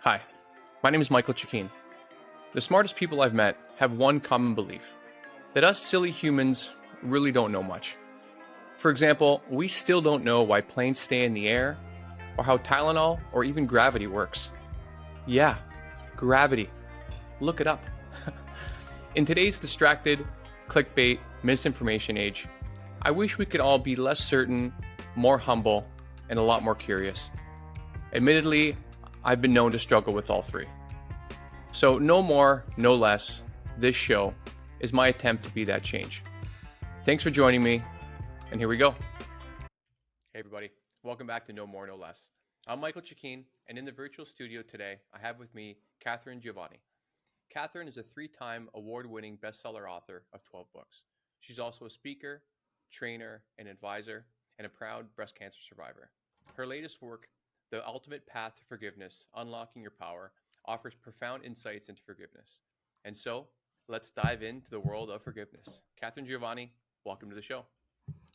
Hi, my name is Michael Chikeen. The smartest people I've met have one common belief that us silly humans really don't know much. For example, we still don't know why planes stay in the air, or how Tylenol or even gravity works. Yeah, gravity. Look it up. In today's distracted, clickbait, misinformation age, I wish we could all be less certain, more humble, and a lot more curious. Admittedly, I've been known to struggle with all three. So, no more, no less, this show is my attempt to be that change. Thanks for joining me, and here we go. Hey, everybody. Welcome back to No More, No Less. I'm Michael Chikeen, and in the virtual studio today, I have with me Katharine Giovanni. Katharine is a 3-time award-winning bestseller author of 12 books. She's also a speaker, trainer, and advisor, and a proud breast cancer survivor. Her latest work, The Ultimate Path to Forgiveness, Unlocking Your Power, offers profound insights into forgiveness. And so, let's dive into the world of forgiveness. Katharine Giovanni, welcome to the show.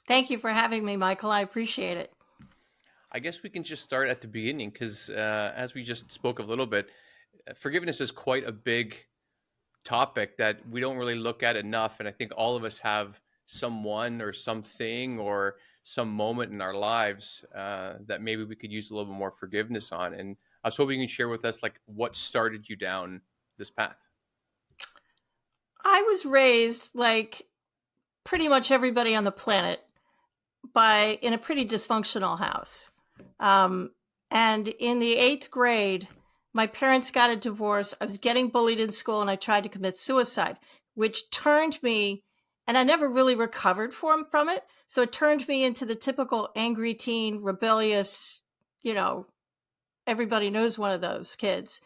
Thank you for having me, Michael. I appreciate it. I guess we can just start at the beginning because, as we just spoke a little bit, forgiveness is quite a big topic that we don't really look at enough. And I think all of us have someone or something or some moment in our lives that maybe we could use a little bit more forgiveness on. And I was hoping you can share with us like what started you down this path. I was raised like pretty much everybody on the planet in a pretty dysfunctional house. And in the 8th grade, my parents got a divorce. I was getting bullied in school and I tried to commit suicide, which turned me, and I never really recovered from it. So it turned me into the typical angry teen, rebellious, everybody knows one of those kids.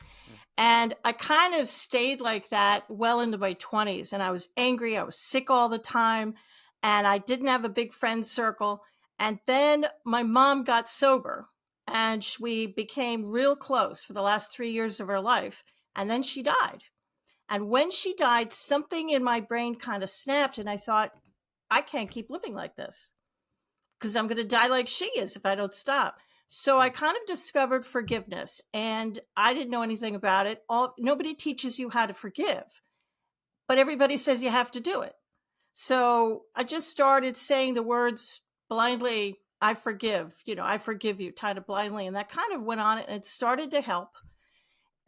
And I kind of stayed like that well into my 20s. And I was angry. I was sick all the time. And I didn't have a big friend circle. And then my mom got sober and we became real close for the last 3 years of her life. And then she died. And when she died, something in my brain kind of snapped. And I thought, I can't keep living like this because I'm going to die like she is if I don't stop. So I kind of discovered forgiveness, and I didn't know anything about it. Nobody teaches you how to forgive, but everybody says you have to do it. So I just started saying the words blindly, I forgive, I forgive you, kind of blindly. And that kind of went on and it started to help.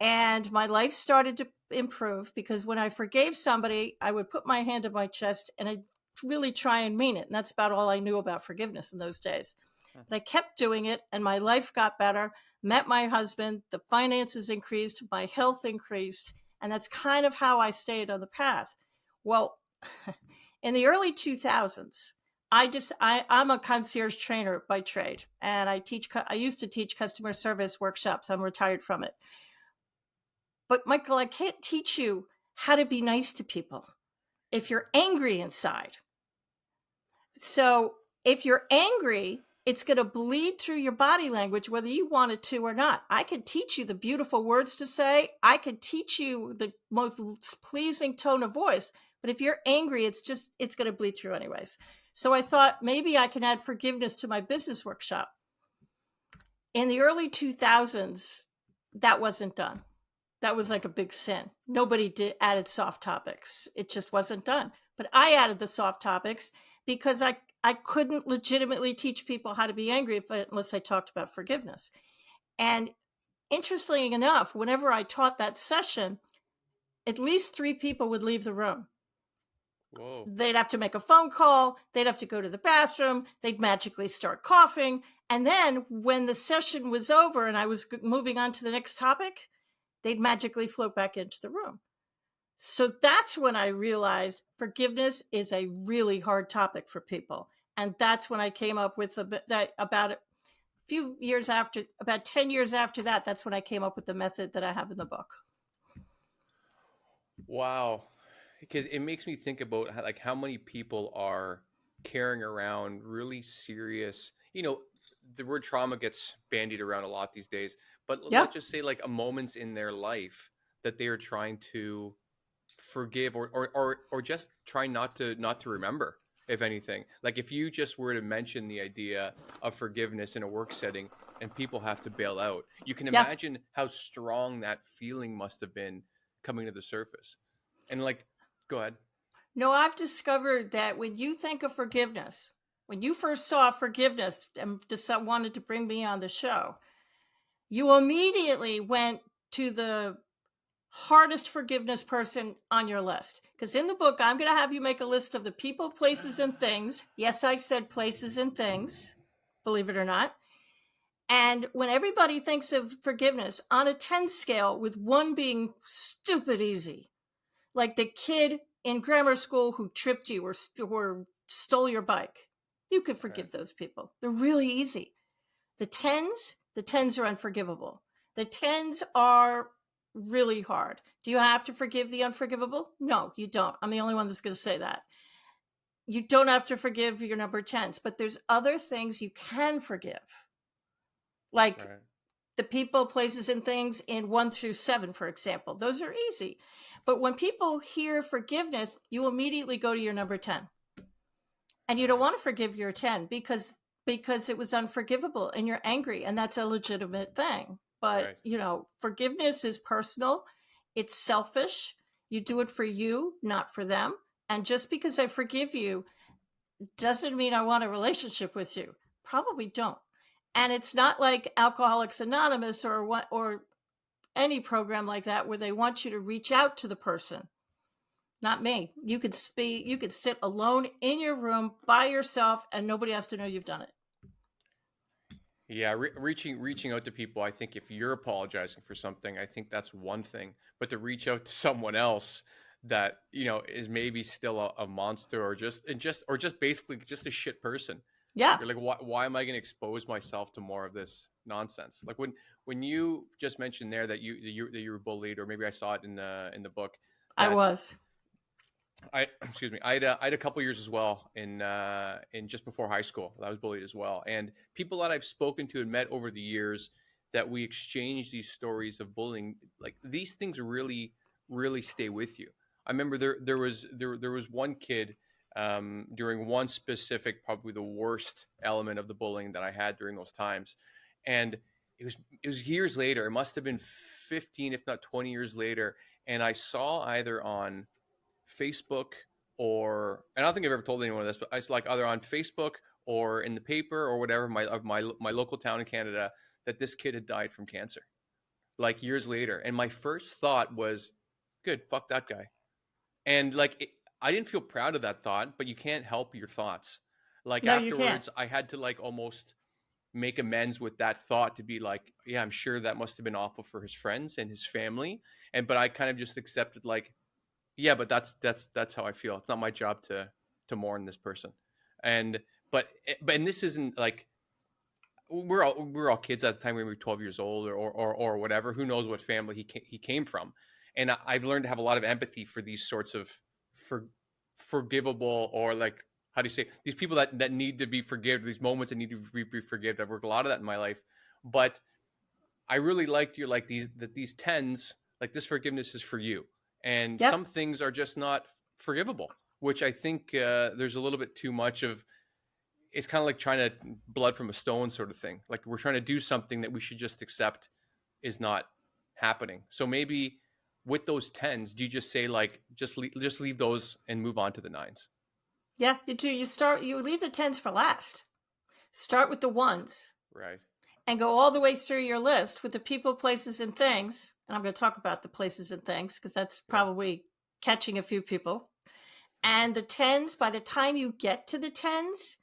And my life started to improve because when I forgave somebody, I would put my hand on my chest and I'd really try and mean it. And that's about all I knew about forgiveness in those days. But I kept doing it and my life got better, met my husband, the finances increased, my health increased. And that's kind of how I stayed on the path. Well, in the early 2000s, I'm a concierge trainer by trade, and I used to teach customer service workshops. I'm retired from it. But Michael, I can't teach you how to be nice to people if you're angry inside. So if you're angry, it's going to bleed through your body language, whether you want it to or not. I could teach you the beautiful words to say. I could teach you the most pleasing tone of voice. But if you're angry, it's going to bleed through anyways. So I thought maybe I can add forgiveness to my business workshop. In the early 2000s, that wasn't done. That was like a big sin. Nobody added soft topics. It just wasn't done. But I added the soft topics because I couldn't legitimately teach people how to be angry unless I talked about forgiveness. And interestingly enough, whenever I taught that session, at least 3 people would leave the room. Whoa. They'd have to make a phone call. They'd have to go to the bathroom. They'd magically start coughing. And then when the session was over and I was moving on to the next topic, they'd magically float back into the room. So that's when I realized forgiveness is a really hard topic for people. And that's when I came up with about 10 years after that, that's when I came up with the method that I have in the book. Wow. Because it makes me think about how many people are carrying around really serious, the word trauma gets bandied around a lot these days, but let's just say like a moments in their life that they are trying to forgive or just try not to remember, if anything. Like if you just were to mention the idea of forgiveness in a work setting, and people have to bail out. You can Yeah. imagine how strong that feeling must have been coming to the surface. And like, go ahead. No, I've discovered that when you think of forgiveness, when you first saw forgiveness and wanted to bring me on the show, you immediately went to the hardest forgiveness person on your list. Because in the book, I'm going to have you make a list of the people, places, and things. Yes, I said places and things, believe it or not. And when everybody thinks of forgiveness on a 10 scale, with 1 being stupid easy, like the kid in grammar school who tripped you or stole your bike, you could forgive those people. They're really easy. The tens are unforgivable. The tens are really hard. Do you have to forgive the unforgivable? No, you don't. I'm the only one that's going to say that. You don't have to forgive your number 10s, but there's other things you can forgive. Like the people, places, and things in 1 through 7, for example. Those are easy. But when people hear forgiveness, you immediately go to your number 10. And you don't want to forgive your 10 because it was unforgivable and you're angry, and that's a legitimate thing. But, forgiveness is personal. It's selfish. You do it for you, not for them. And just because I forgive you doesn't mean I want a relationship with you. Probably don't. And it's not like Alcoholics Anonymous or any program like that where they want you to reach out to the person. Not me. You could sit alone in your room by yourself and nobody has to know you've done it. Yeah, reaching out to people. I think if you're apologizing for something, I think that's one thing. But to reach out to someone else that is maybe still a monster or just basically just a shit person. Yeah. You're like, why am I going to expose myself to more of this nonsense? Like when you just mentioned there that you were bullied, or maybe I saw it in the book. I was. I had a couple years as well in just before high school. I was bullied as well, and people that I've spoken to and met over the years that we exchange these stories of bullying, like these things really stay with you. I remember there was one kid during one specific, probably the worst element of the bullying that I had during those times, and it was years later. It must have been 15, if not 20 years later, and I saw either on Facebook and I don't think I've ever told anyone this, but it's like either on Facebook or in the paper or whatever, my local town in Canada, that this kid had died from cancer, like years later. And my first thought was, good, fuck that guy. And I didn't feel proud of that thought, but you can't help your thoughts. Like No, afterwards, I had to like almost make amends with that thought, to be like, yeah, I'm sure that must have been awful for his friends and his family. But I kind of just accepted, like, yeah, but that's how I feel. It's not my job to mourn this person. But this isn't like, we're all kids at the time. We were 12 years old or whatever. Who knows what family he came from? And I've learned to have a lot of empathy for these sorts of forgivable, or like, how do you say, these people that need to be forgiven, these moments that need to be forgiven. I've worked a lot of that in my life, but I really liked these tens, like, this forgiveness is for you. And some things are just not forgivable, which I think there's a little bit too much of. It's kind of like trying to blood from a stone sort of thing. Like, we're trying to do something that we should just accept is not happening. So maybe with those tens, do you just say, like, just leave those and move on to the nines? Yeah, you do. You leave the tens for last. Start with the ones. Right. And go all the way through your list with the people, places, and things. And I'm going to talk about the places and things because that's probably catching a few people. And the tens, by the time you get to the tens,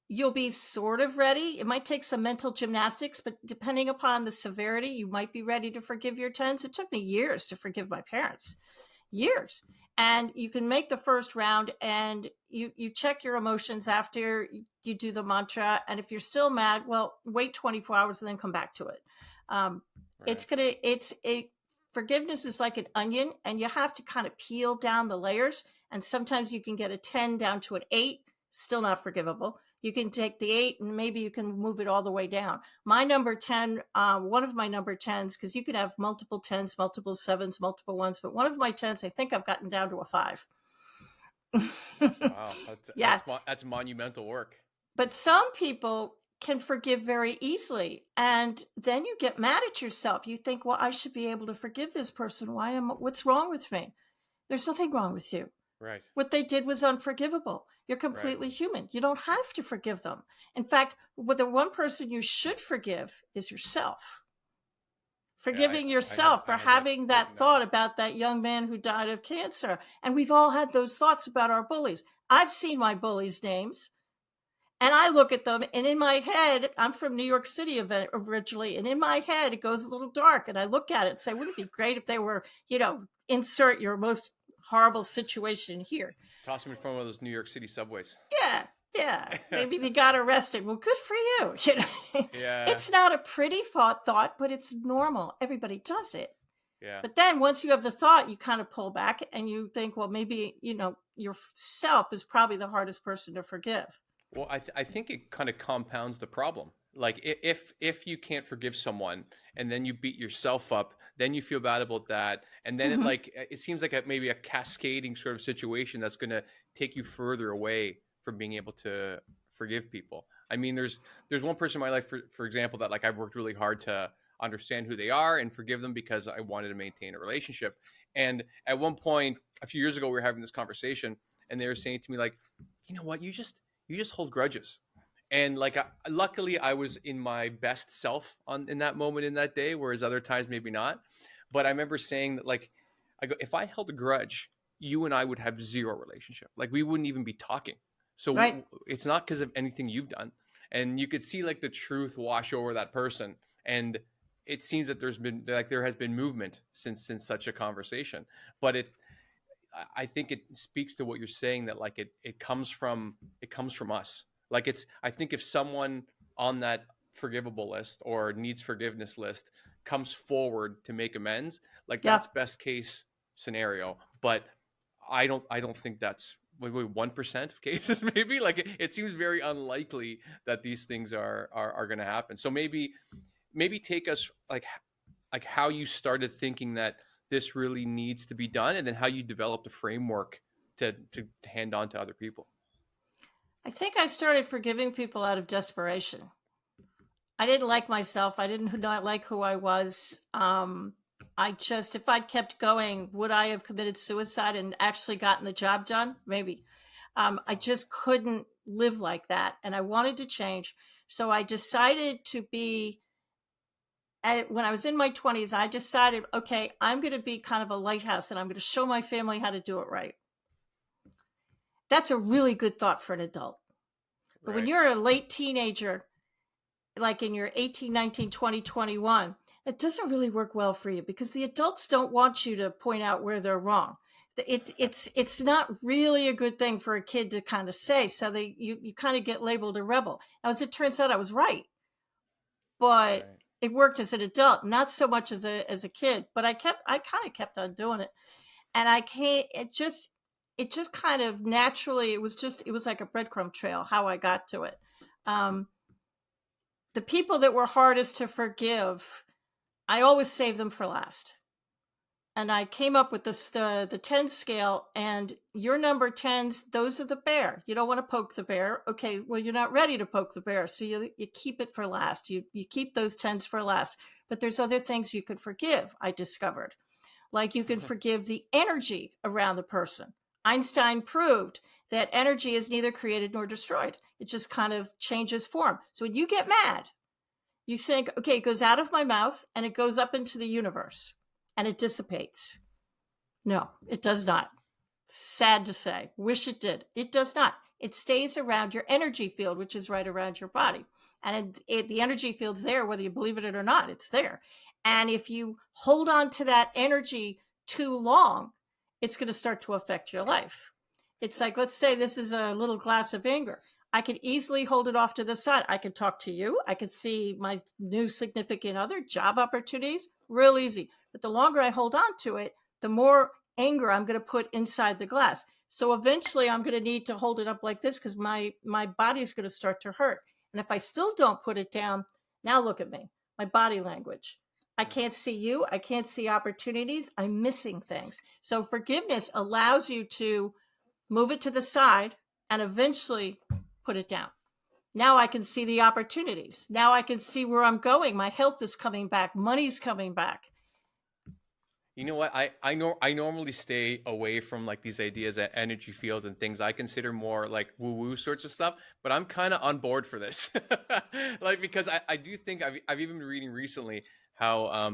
you'll be sort of ready. It might take some mental gymnastics, but depending upon the severity, you might be ready to forgive your tens. It took me years to forgive my parents. Years. And you can make the first round, and you check your emotions after you do the mantra. And if you're still mad, well, wait 24 hours and then come back to it. Forgiveness is like an onion, and you have to kind of peel down the layers. And sometimes you can get a 10 down to an 8, still not forgivable. You can take the 8 and maybe you can move it all the way down. My number 10, one of my number 10s, because you could have multiple 10s, multiple 7s, multiple 1s, but one of my 10s, I think I've gotten down to a 5. Wow, that's monumental work. But some people can forgive very easily. And then you get mad at yourself. You think, well, I should be able to forgive this person. What's wrong with me? There's nothing wrong with you. Right. What they did was unforgivable. You're Right. completely human. You don't have to forgive them. In fact, the one person you should forgive is yourself. Yeah, Forgiving yourself I for had that having that written down. thought about that young man who died of cancer. And we've all had those thoughts about our bullies. I've seen my bullies' names. And I look at them, and in my head, I'm from New York City originally, and in my head, it goes a little dark. And I look at it and say, wouldn't it be great if they were, insert your most horrible situation here? Toss them in front of one of those New York City subways. Yeah. Maybe they got arrested. Well, good for you. Yeah. It's not a pretty thought, but it's normal. Everybody does it. Yeah. But then once you have the thought, you kind of pull back and you think, well, maybe, yourself is probably the hardest person to forgive. Well, I think it kind of compounds the problem. Like if you can't forgive someone and then you beat yourself up, then you feel bad about that, and then it seems like maybe a cascading sort of situation that's going to take you further away from being able to forgive people. I mean, there's one person in my life, for example, that like I've worked really hard to understand who they are and forgive them because I wanted to maintain a relationship. And at one point, a few years ago, we were having this conversation, and they were saying to me like, you know what, you just hold grudges. And like, luckily I was in my best self in that moment, in that day, whereas other times maybe not. But I remember saying that, like, I go, if I held a grudge, you and I would have zero relationship. Like, we wouldn't even be talking. So Right. it's not because of anything you've done. And you could see like the truth wash over that person. And it seems that there has been movement since such a conversation. But I think it speaks to what you're saying, that like it comes from us. Like, I think if someone on that forgivable list or needs forgiveness list comes forward to make amends, like Yeah. that's best case scenario. But I don't think that's maybe 1% of cases. Maybe like it seems very unlikely that these things are going to happen. So maybe take us like how you started thinking that this really needs to be done, and then how you developed a framework to hand on to other people. I think I started forgiving people out of desperation. I didn't like myself. I didn't not like who I was. If I'd kept going, would I have committed suicide and actually gotten the job done? Maybe. I just couldn't live like that. And I wanted to change. So I decided when I was in my 20s, I decided, okay, I'm going to be kind of a lighthouse and I'm going to show my family how to do it right. That's a really good thought for an adult. But when you're a late teenager, like in your 18, 19, 20, 21, it doesn't really work well for you because the adults don't want you to point out where they're wrong. It's not really a good thing for a kid to kind of say. So you kind of get labeled a rebel. Now, as it turns out, I was right, but it worked as an adult, not so much as a kid. But I kind of kept on doing it, and it just kind of naturally. It was like a breadcrumb trail how I got to it. The people that were hardest to forgive, I always save them for last. And I came up with the 10 scale, and your number 10s, those are the bear. You don't want to poke the bear. Okay, well, you're not ready to poke the bear, so you keep it for last. You keep those 10s for last. But there's other things you could forgive, I discovered. Like you can forgive the energy around the person. Einstein proved that energy is neither created nor destroyed. It just kind of changes form. So when you get mad, you think, okay, it goes out of my mouth and it goes up into the universe and it dissipates. No, it does not. Sad to say. Wish it did. It does not. It stays around your energy field, which is right around your body. And the energy field's there, whether you believe it or not, it's there. And if you hold on to that energy too long, it's going to start to affect your life. It's like, let's say this is a little glass of anger. I could easily hold it off to the side. I could talk to you. I could see my new significant other, job opportunities, real easy. But the longer I hold on to it, the more anger I'm going to put inside the glass. So eventually I'm going to need to hold it up like this because my body is going to start to hurt. And if I still don't put it down, now look at me, my body language. I can't see you. I can't see opportunities. I'm missing things. So forgiveness allows you to move it to the side and eventually put it down. Now I can see the opportunities. Now I can see where I'm going. My health is coming back. Money's coming back. You know what? I normally stay away from like these ideas at energy fields and things I consider more like woo woo sorts of stuff. But I'm kind of on board for this, like because I do think I've even been reading recently how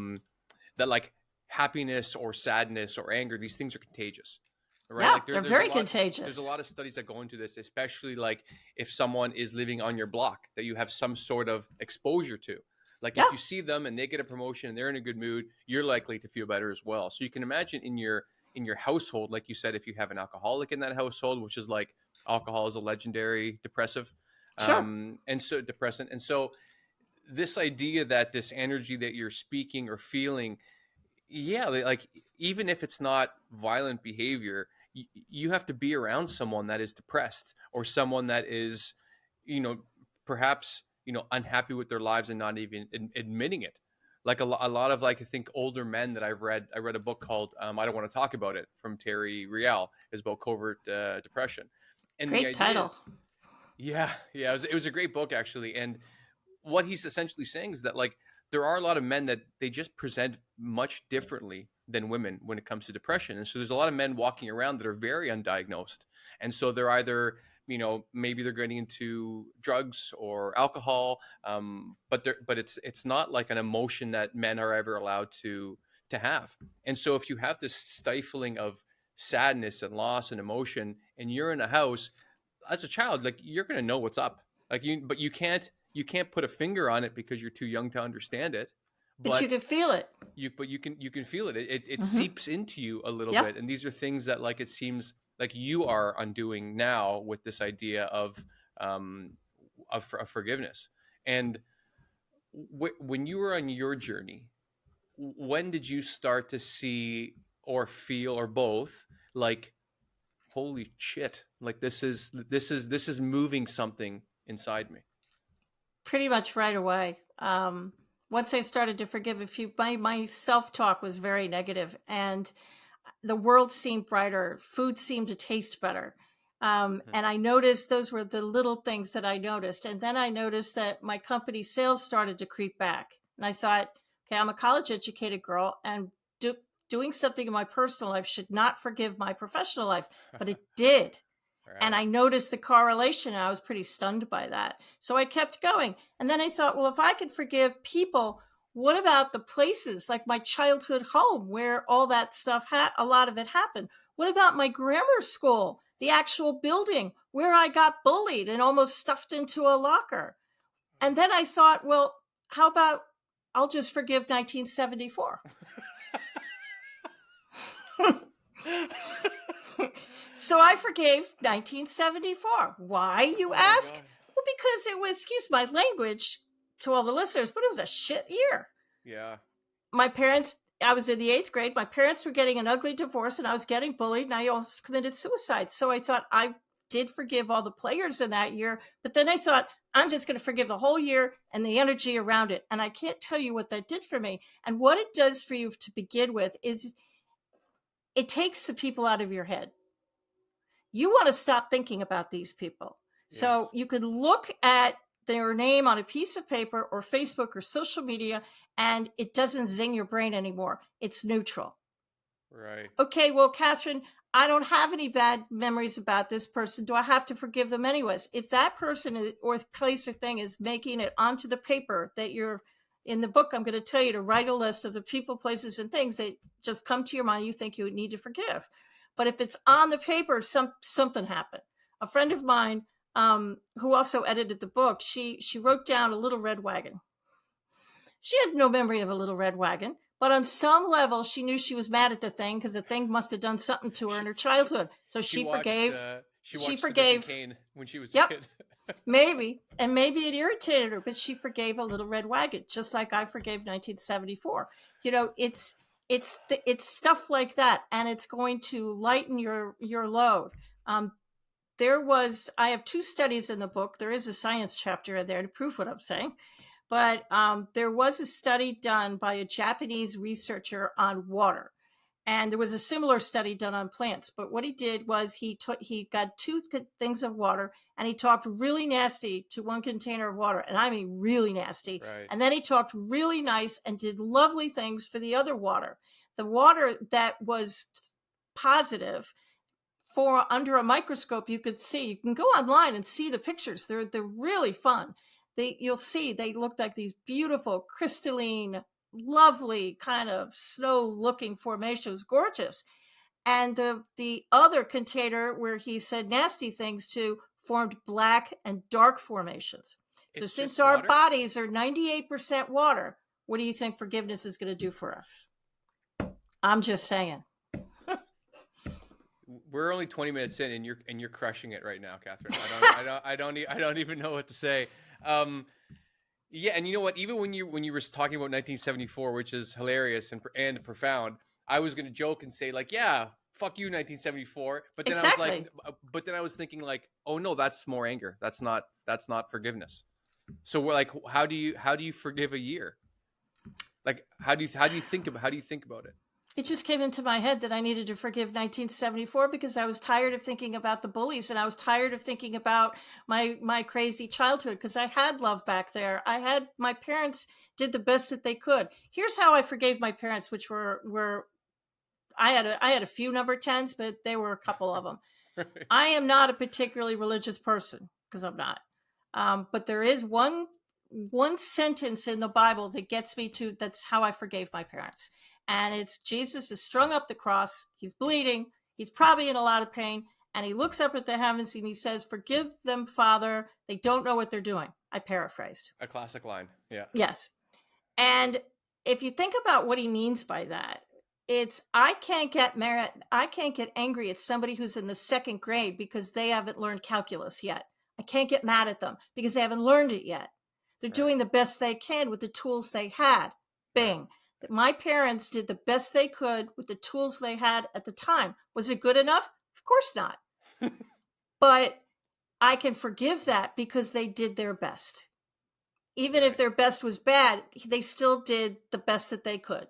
that like happiness or sadness or anger, these things are contagious, right? Yeah, Like they're there's a very lot there's a contagious. lot of studies that go into this, especially like if someone is living on your block that you have some sort of exposure to. Like Yeah, if you see them and they get a promotion and they're in a good mood, you're likely to feel better as well. So you can imagine in your household, like you said, if you have an alcoholic in that household, which is like alcohol is a legendary depressive, sure. and so depressant, and so this idea that this energy that you're speaking or feeling, yeah, like even if it's not violent behavior, you have to be around someone that is depressed or someone that is, you know, perhaps, unhappy with their lives and not even admitting it. Like a lot of like I think older men that I read a book called I don't want to talk about it from Terry Real, is about covert depression, and the Great idea is, title. yeah, it was a great book actually. And what he's essentially saying is that like there are a lot of men that they just present much differently than women when it comes to depression. And so there's a lot of men walking around that are very undiagnosed. And so they're either, maybe they're getting into drugs or alcohol, but it's not like an emotion that men are ever allowed to have. And so if you have this stifling of sadness and loss and emotion, and you're in a house as a child, like you're going to know what's up. But you can't put a finger on it because you're too young to understand it. But you But can feel it. you can feel it. It Mm-hmm. seeps into you a little Yep. bit, and these are things that like it seems like you are undoing now with this idea um of forgiveness. And when you were on your journey, when did you start to see or feel or both like holy shit, like this is moving something inside me? Pretty much right away. Once I started to forgive a few, my self talk was very negative, and the world seemed brighter. Food seemed to taste better. Mhm. And I noticed those were the little things that I noticed. And then I noticed that my company sales started to creep back. And I thought, okay, I'm a college educated girl, and doing something in my personal life should not forgive my professional life. But it did. And Right. I noticed the correlation, and I was pretty stunned by that. So I kept going. And then I thought, well, if I could forgive people, what about the places like my childhood home where all that stuff, a lot of it happened? What about my grammar school, the actual building where I got bullied and almost stuffed into a locker? And then I thought, well, how about I'll just forgive 1974? So I forgave 1974. Why, you Oh my ask? god. Well, because it was, excuse my language to all the listeners, but it was a shit year. Yeah. My parents, I was in the eighth grade, my parents were getting an ugly divorce and I was getting bullied and I almost committed suicide. So I thought I did forgive all the players in that year, but then I thought, I'm just going to forgive the whole year and the energy around it. And I can't tell you what that did for me. And what it does for you to begin with is it takes the people out of your head. You want to stop thinking about these people. So Yes. you could look at their name on a piece of paper or Facebook or social media, and it doesn't zing your brain anymore. It's neutral. Right. Okay, well, Catherine, I don't have any bad memories about this person. Do I have to forgive them anyways? If that person or place or thing is making it onto the paper that you're in the book, I'm going to tell you to write a list of the people, places, and things that just come to your mind you think you need to forgive. But if it's on the paper, something happened. A friend of mine who also edited the book, she wrote down a little red wagon. She had no memory of a little red wagon, but on some level, she knew she was mad at the thing because the thing must have done something to her in She her she childhood. So she she watched forgave. she She watched Citizen forgave. Kane when she was a Yep, kid. maybe. And maybe it irritated her, but she forgave a little red wagon, just like I forgave 1974. It's stuff like that, and it's going to lighten your load. Um, I have two studies in the book. There is a science chapter in there to prove what I'm saying. But there was a study done by a Japanese researcher on water. And there was a similar study done on plants. But what he did was he got two things of water, and he talked really nasty to one container of water. And I mean, really nasty. Right. And then he talked really nice and did lovely things for the other water. The water that was positive, for under a microscope, you could see, you can go online and see the pictures. They're really fun. You'll see they look like these beautiful, crystalline, lovely kind of snow looking formations, gorgeous. And the other container where he said nasty things to formed black and dark formations. So It's since just our water? bodies are 98% water, what do you think forgiveness is going to do for us? I'm just saying. We're only 20 minutes in, and you're crushing it right now, Catherine. I don't even know what to say. Yeah, and you know what? Even when you were talking about 1974, which is hilarious and profound, I was going to joke and say like, yeah, fuck you, 1974. But then Exactly. I was like, but then I was thinking like, oh no, that's more anger. That's not forgiveness. So we're like, how do you forgive a year? Like, how do you think about it? It just came into my head that I needed to forgive 1974 because I was tired of thinking about the bullies, and I was tired of thinking about my crazy childhood, because I had love back there. My parents did the best that they could. Here's how I forgave my parents, which were I had a few number 10s, but they were a couple of them. Right. I am not a particularly religious person, because I'm not. But there is one sentence in the Bible that gets me to, that's how I forgave my parents. And it's, Jesus is strung up the cross. He's bleeding. He's probably in a lot of pain. And he looks up at the heavens and he says, "Forgive them, Father. They don't know what they're doing." I paraphrased. A classic line. Yeah. Yes. And if you think about what he means by that, it's, I can't get angry at somebody who's in the second grade because they haven't learned calculus yet. I can't get mad at them because they haven't learned it yet. They're Right. doing the best they can with the tools they had. Bing. Right. My parents did the best they could with the tools they had at the time. Was it good enough? Of course not. But I can forgive that because they did their best. Even Right. if their best was bad, they still did the best that they could.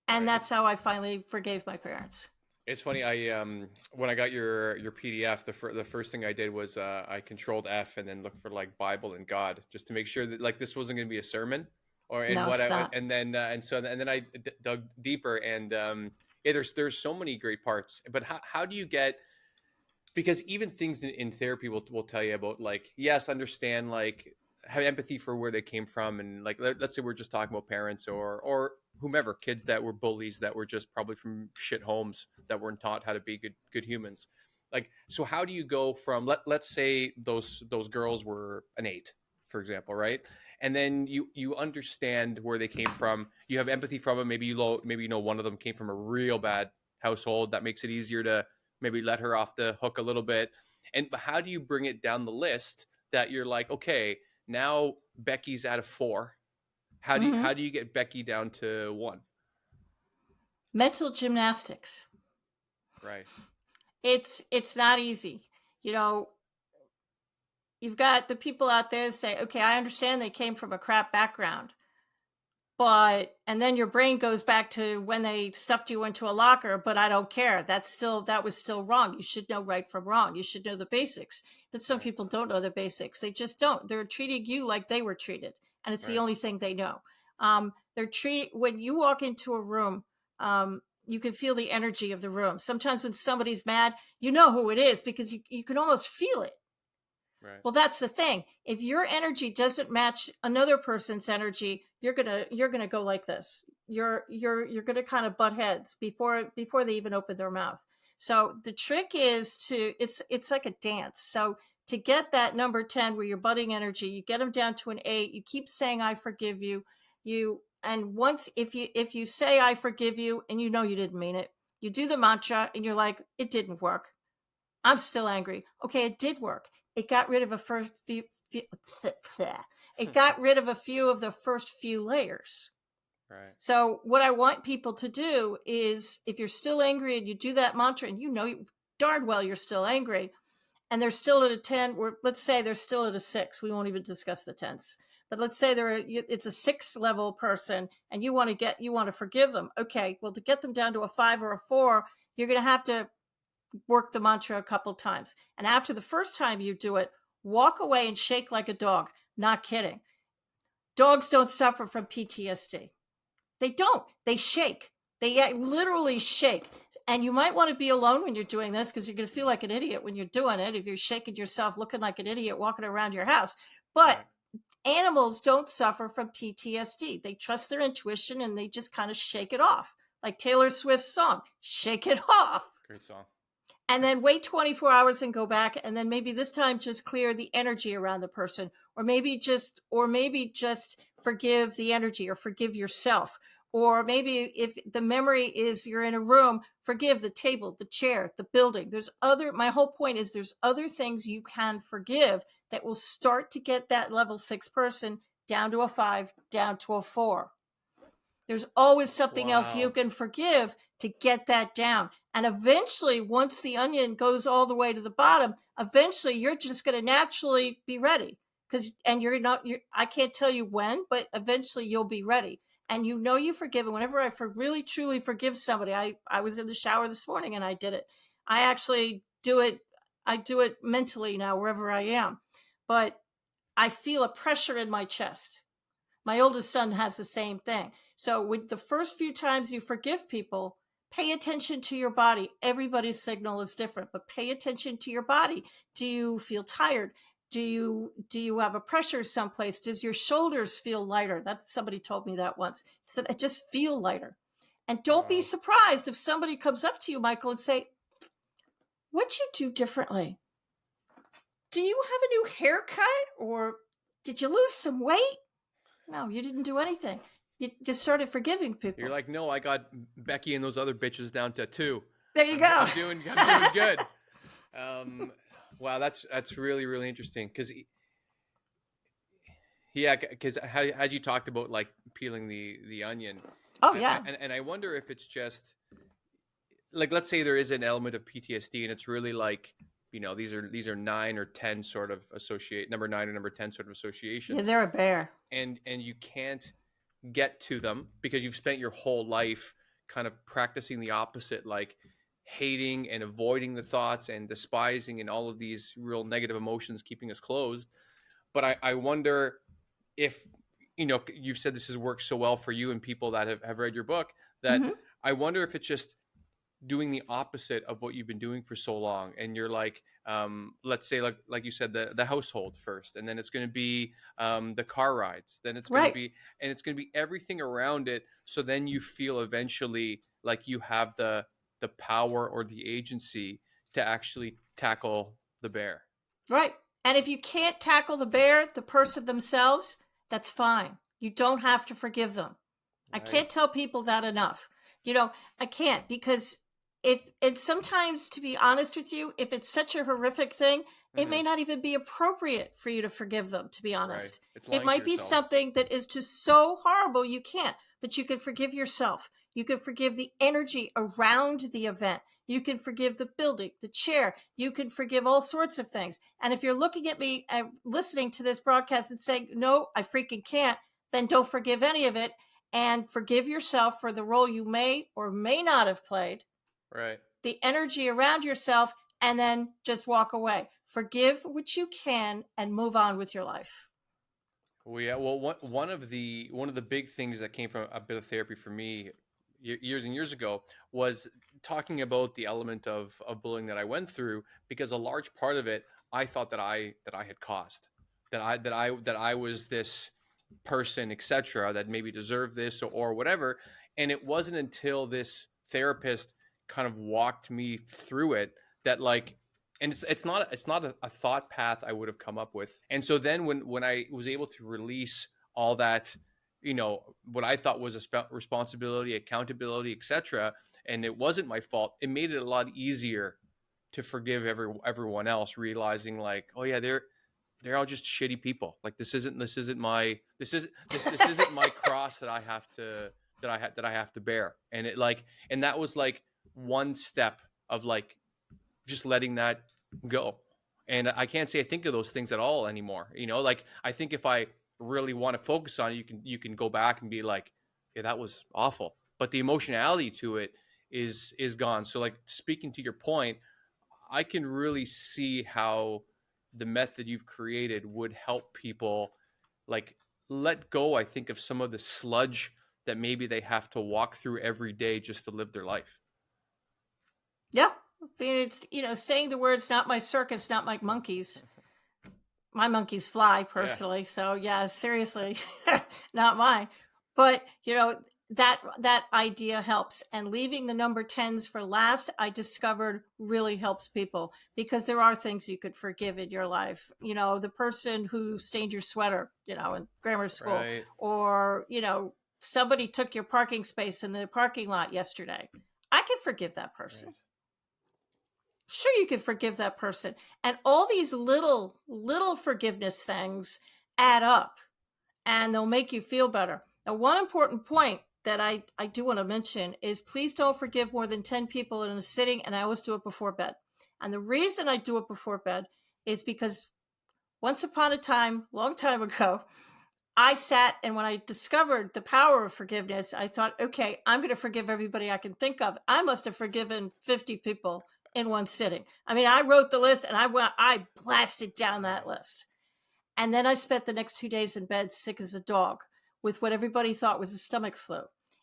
And Right. that's how I finally forgave my parents. It's funny. I when I got your PDF, the first thing I did was I controlled F and then looked for like Bible and God, just to make sure that like this wasn't going to be a sermon, or and No, what it's I not. and then I dug deeper, and yeah, there's so many great parts. But how do you get, because even things in therapy will tell you about, like, yes, understand, like, have empathy for where they came from, and like let's say we're just talking about parents or whomever, kids that were bullies, that were just probably from shit homes, that weren't taught how to be good humans. Like, so how do you go from, let's say those girls were an 8, for example, right? And then you understand where they came from, you have empathy from them, maybe you know one of them came from a real bad household, that makes it easier to maybe let her off the hook a little bit. And how do you bring it down the list that you're like, okay, now Becky's at a 4. How do you get Becky down to 1? Mental gymnastics. Right. It's not easy. You know, you've got the people out there say, "Okay, I understand they came from a crap background." But, and then your brain goes back to when they stuffed you into a locker, but I don't care. That was still wrong. You should know right from wrong. You should know the basics. But some Right. people don't know the basics. They just don't. They're treating you like they were treated. And it's the Right. only thing they know. When you walk into a room, you can feel the energy of the room. Sometimes when somebody's mad, you know who it is because you can almost feel it. Right. Well, that's the thing. If your energy doesn't match another person's energy, you're gonna go like this. You're gonna kind of butt heads before they even open their mouth. So the trick is it's like a dance. So to get that number 10 where you're butting energy, you get them down to an 8. You keep saying, "I forgive you." And once, if you say, "I forgive you," and you know you didn't mean it, you do the mantra and you're like, "It didn't work. I'm still angry." Okay, it did work. It got rid of it got rid of a few of the first few layers. Right. So what I want people to do is, if you're still angry and you do that mantra and you know darn well you're still angry, and they're still at a 10, or let's say they're still at a 6, we won't even discuss the 10s. but let's say it's a 6 level person and you want to forgive them. Okay, well, to get them down to a 5 or a 4, you're going to have to work the mantra a couple times. And after the first time you do it, walk away and shake like a dog. Not kidding. Dogs don't suffer from PTSD. They don't. They shake. They literally shake. And you might want to be alone when you're doing this, because you're going to feel like an idiot when you're doing it, if you're shaking yourself, looking like an idiot walking around your house. But animals don't suffer from PTSD. They trust their intuition and they just kind of shake it off. Like Taylor Swift's song, Shake It Off. Great song. And then wait 24 hours and go back. And then maybe this time just clear the energy around the person, or maybe just forgive the energy, or forgive yourself. Or maybe if the memory is you're in a room, forgive the table, the chair, the building. My whole point is there's other things you can forgive that will start to get that level 6 person down to a 5, down to a 4. There's always something else you can forgive to get that down. And eventually, once the onion goes all the way to the bottom, eventually you're just going to naturally be ready. I can't tell you when, but eventually you'll be ready. And you've forgiven. Whenever I really, truly forgive somebody, I was in the shower this morning and I did it. I actually do it. I do it mentally now, wherever I am. But I feel a pressure in my chest. My oldest son has the same thing. So with the first few times you forgive people, pay attention to your body. Everybody's signal is different, but pay attention to your body. Do you feel tired? Do you have a pressure someplace? Does your shoulders feel lighter? Somebody told me that once. Said, I just feel lighter. And don't be surprised if somebody comes up to you, Michael, and say, what'd you do differently? Do you have a new haircut? Or did you lose some weight? No, you didn't do anything. You just started forgiving people. You're like, no, I got Becky and those other bitches down to 2. There you go. I'm doing good. Wow, that's really, really interesting. Because as you talked about, like, peeling the onion. Oh, yeah. And I wonder if it's just, like, let's say there is an element of PTSD and it's really like, these are 9 or 10 sort of number 9 or number 10 sort of associations. Yeah, they're a bear. And you can't get to them because you've spent your whole life kind of practicing the opposite, like hating and avoiding the thoughts and despising and all of these real negative emotions keeping us closed. But I wonder if, you've said this has worked so well for you and people that have read your book, that I wonder if it's just doing the opposite of what you've been doing for so long. And you're like, let's say, like you said, the household first, and then it's going to be the car rides, then it's going to be, and it's going to be everything around it. So then you feel eventually like you have the power or the agency to actually tackle the bear. Right. And if you can't tackle the bear, the person themselves, that's fine. You don't have to forgive them. Right. I can't tell people that enough. I can't, because and sometimes, to be honest with you, if it's such a horrific thing, it may not even be appropriate for you to forgive them, to be honest. Right. It might be something that is just so horrible you can't, but you can forgive yourself. You can forgive the energy around the event. You can forgive the building, the chair. You can forgive all sorts of things. And if you're looking at me and listening to this broadcast and saying, no, I freaking can't, then don't forgive any of it, and forgive yourself for the role you may or may not have played. Right. The energy around yourself, and then just walk away. Forgive what you can and move on with your life. Well, yeah. Well, one of the big things that came from a bit of therapy for me years and years ago was talking about the element of bullying that I went through, because a large part of it I thought that I had caused, that I was this person, etc., that maybe deserved this or whatever. And it wasn't until this therapist kind of walked me through it that, like, and it's not a thought path I would have come up with. And so then when I was able to release all that, what I thought was a responsibility, accountability, etc., and it wasn't my fault, it made it a lot easier to forgive everyone else, realizing, like, oh yeah, they're all just shitty people. Like, this isn't my cross that I have to bear. And and that was like one step of, like, just letting that go. And I can't say I think of those things at all anymore. Like, I think if I really want to focus on it, you can go back and be like, yeah, that was awful. But the emotionality to it is gone. So like speaking to your point, I can really see how the method you've created would help people like let go, I think, of some of the sludge that maybe they have to walk through every day just to live their life. Yeah. I mean, it's, saying the words, not my circus, not my monkeys. My monkeys fly Yeah. personally. So yeah, seriously, not mine. But that idea helps. And leaving the number 10s for last, I discovered really helps people, because there are things you could forgive in your life. The person who stained your sweater, in grammar school, Right. or, somebody took your parking space in the parking lot yesterday. I can forgive that person. Right. Sure, you can forgive that person. And all these little forgiveness things add up, and they'll make you feel better. Now, one important point that I do want to mention is, please don't forgive more than 10 people in a sitting. And I always do it before bed. And the reason I do it before bed is because once upon a time, long time ago, I sat, and when I discovered the power of forgiveness, I thought, okay, I'm going to forgive everybody I can think of. I must have forgiven 50 people in one sitting. I mean, I wrote the list, and I blasted down that list. And then I spent the next 2 days in bed sick as a dog with what everybody thought was a stomach flu.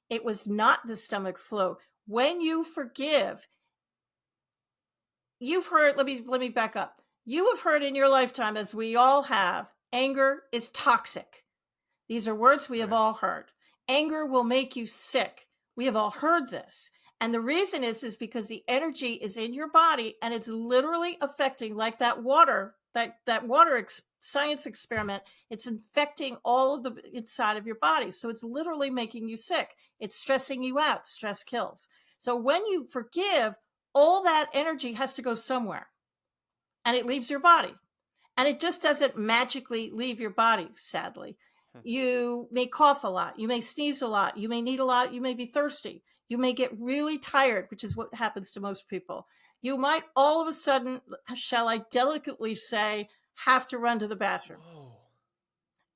It was not the stomach flu. When you forgive, you've heard, let me back up. You have heard in your lifetime, as we all have, anger is toxic. These are words we have Right. all heard. Anger will make you sick. We have all heard this. And the reason is because the energy is in your body, and it's literally affecting, like that water, science experiment. It's infecting all of the inside of your body. So it's literally making you sick. It's stressing you out. Stress kills. So when you forgive, all that energy has to go somewhere, and it leaves your body. And it just doesn't magically leave your body, sadly. You may cough a lot. You may sneeze a lot. You may need a lot. You may be thirsty. You may get really tired, which is what happens to most people. You might all of a sudden, shall I delicately say, have to run to the bathroom. Whoa.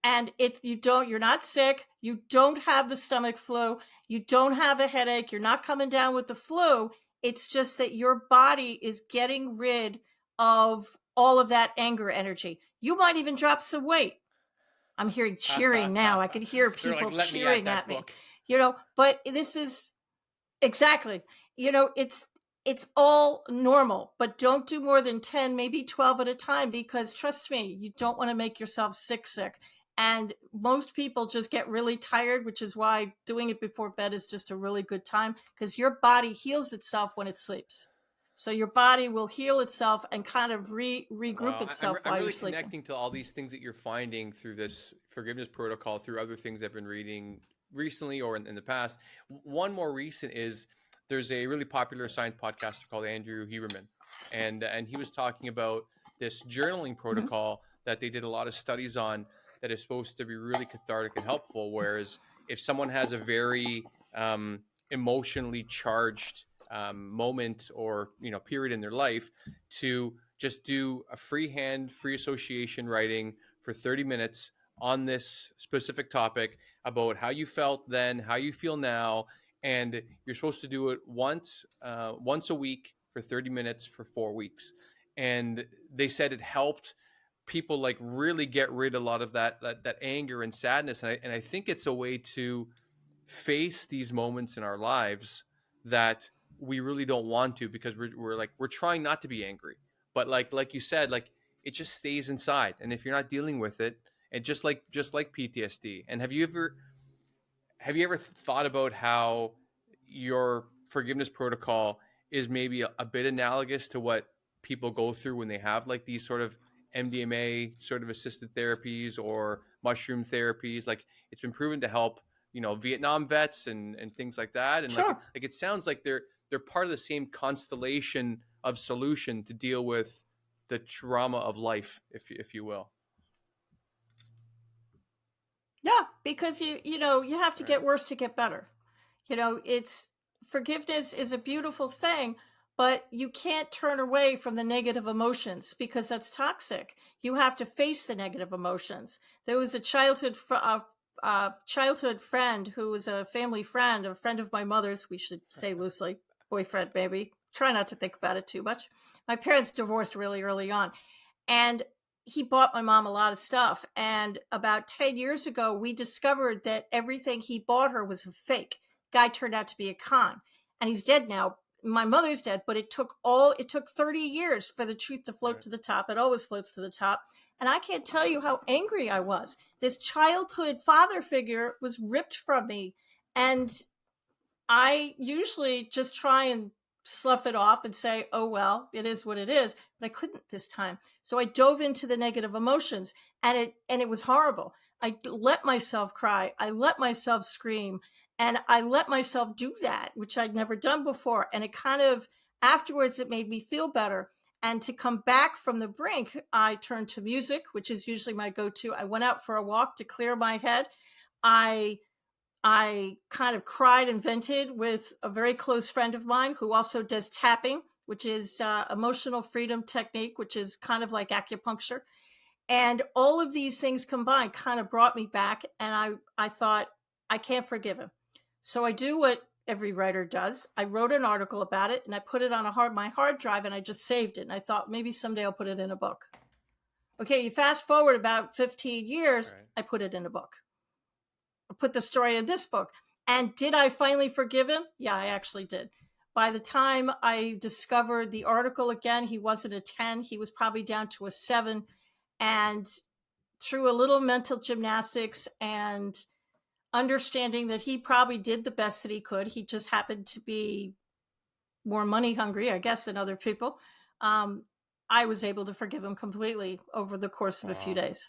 And you're not sick. You don't have the stomach flu. You don't have a headache. You're not coming down with the flu. It's just that your body is getting rid of all of that anger energy. You might even drop some weight. I'm hearing cheering now. I can hear They're like, people let me cheering that at me. book. But this is exactly, it's all normal, but don't do more than 10, maybe 12 at a time, because trust me, you don't want to make yourself sick. And most people just get really tired, which is why doing it before bed is just a really good time, because your body heals itself when it sleeps. So your body will heal itself and kind of regroup Wow, itself I'm while you're really sleeping. connecting to all these things that you're finding through this forgiveness protocol, through other things I've been reading recently or in the past. One more recent is there's a really popular science podcaster called Andrew Huberman, and he was talking about this journaling Mm-hmm. protocol that they did a lot of studies on that is supposed to be really cathartic and helpful. Whereas if someone has a very emotionally charged moment or period in their life, to just do a freehand free association writing for 30 minutes on this specific topic about how you felt then, how you feel now, and you're supposed to do it once a week for 30 minutes for 4 weeks. And they said it helped people like really get rid of a lot of that anger and sadness. And I think it's a way to face these moments in our lives that we really don't want to, because we're trying not to be angry, but like you said, like it just stays inside. And if you're not dealing with it, and just like PTSD. And have you ever thought about how your forgiveness protocol is maybe a bit analogous to what people go through when they have like these sort of MDMA sort of assisted therapies or mushroom therapies? Like it's been proven to help, Vietnam vets and things like that. And like Sure. like it sounds like they're part of the same constellation of solution to deal with the trauma of life, if you will. Yeah, because you have to Right. get worse to get better. It's forgiveness is a beautiful thing, but you can't turn away from the negative emotions because that's toxic. You have to face the negative emotions. There was a childhood friend who was a family friend, a friend of my mother's, we should say loosely, boyfriend maybe. Try not to think about it too much. My parents divorced really early on, and he bought my mom a lot of stuff. And about 10 years ago, we discovered that everything he bought her was a fake. Guy turned out to be a con, and he's dead now. My mother's dead, but it took 30 years for the truth to float Right. to the top. It always floats to the top. And I can't tell you how angry I was. This childhood father figure was ripped from me. And I usually just try and slough it off and say, oh, well, it is what it is. But I couldn't this time. So I dove into the negative emotions, and it was horrible. I let myself cry. I let myself scream, and I let myself do that, which I'd never done before. And it kind of, afterwards, it made me feel better. And to come back from the brink, I turned to music, which is usually my go-to. I went out for a walk to clear my head. I I kind of cried and vented with a very close friend of mine who also does tapping, which is emotional freedom technique, which is kind of like acupuncture. And all of these things combined kind of brought me back. And I thought, I can't forgive him. So I do what every writer does. I wrote an article about it and I put it on my hard drive, and I just saved it. And I thought maybe someday I'll put it in a book. Okay, you fast forward about 15 years, Right. I put it in a book. Put the story in this book. And did I finally forgive him? Yeah, I actually did. By the time I discovered the article again, he wasn't a 10. He was probably down to a 7. And through a little mental gymnastics and understanding that he probably did the best that he could, he just happened to be more money hungry, I guess, than other people. I was able to forgive him completely over the course of a few Wow. days.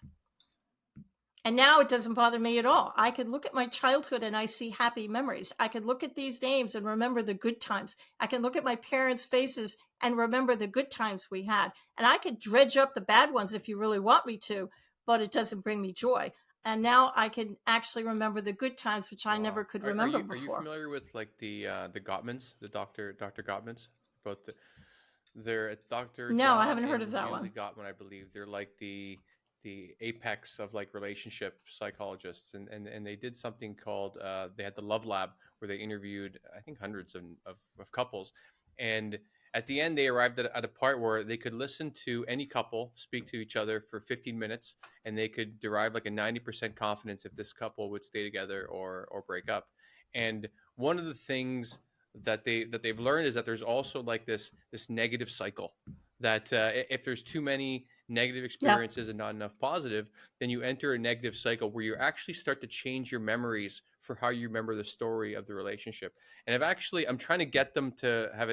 And now it doesn't bother me at all. I can look at my childhood and I see happy memories. I can look at these names and remember the good times. I can look at my parents' faces and remember the good times we had. And I could dredge up the bad ones if you really want me to, but it doesn't bring me joy. And now I can actually remember the good times, which I never Wow. could Are remember you before. familiar with like the Gottmans, the Dr. Gottmans? Both they're Dr. No, I John haven't heard of and that Julie one. Gottman, I believe. They're like the apex of like relationship psychologists, and they did something called they had the Love Lab where they interviewed I think hundreds of couples, and at the end they arrived at a part where they could listen to any couple speak to each other for 15 minutes, and they could derive like a 90% confidence if this couple would stay together or break up. And one of the things they've learned is that there's also like this negative cycle that if there's too many negative Yep. experiences and not enough positive, then you enter a negative cycle where you actually start to change your memories for how you remember the story of the relationship. And I'm trying to get them to have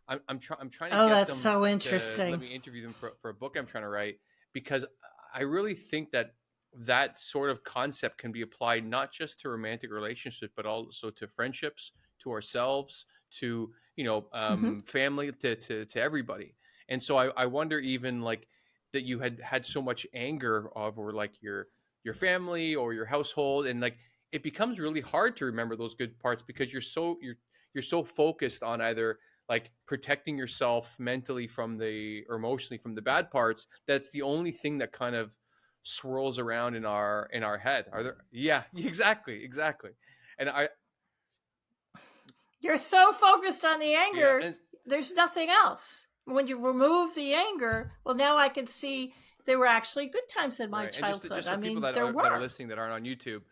I'm trying to Oh, get that's them so to let interesting. me interview them for a book I'm trying to write, because I really think that that sort of concept can be applied not just to romantic relationships, but also to friendships, to ourselves, to Hmm. family, to everybody. And so I wonder even like that you had so much anger over like your family or your household, and like it becomes really hard to remember those good parts because you're so focused on either like protecting yourself mentally from the or emotionally from the bad parts, that's the only thing that kind of swirls around in our head. Are there? Yeah, exactly. And I You're so focused on the yeah, anger, and there's nothing else. When you remove the anger, well, now I can see there were actually good times in my right, and childhood. just I for people mean, there that are were. listening that aren't on YouTube,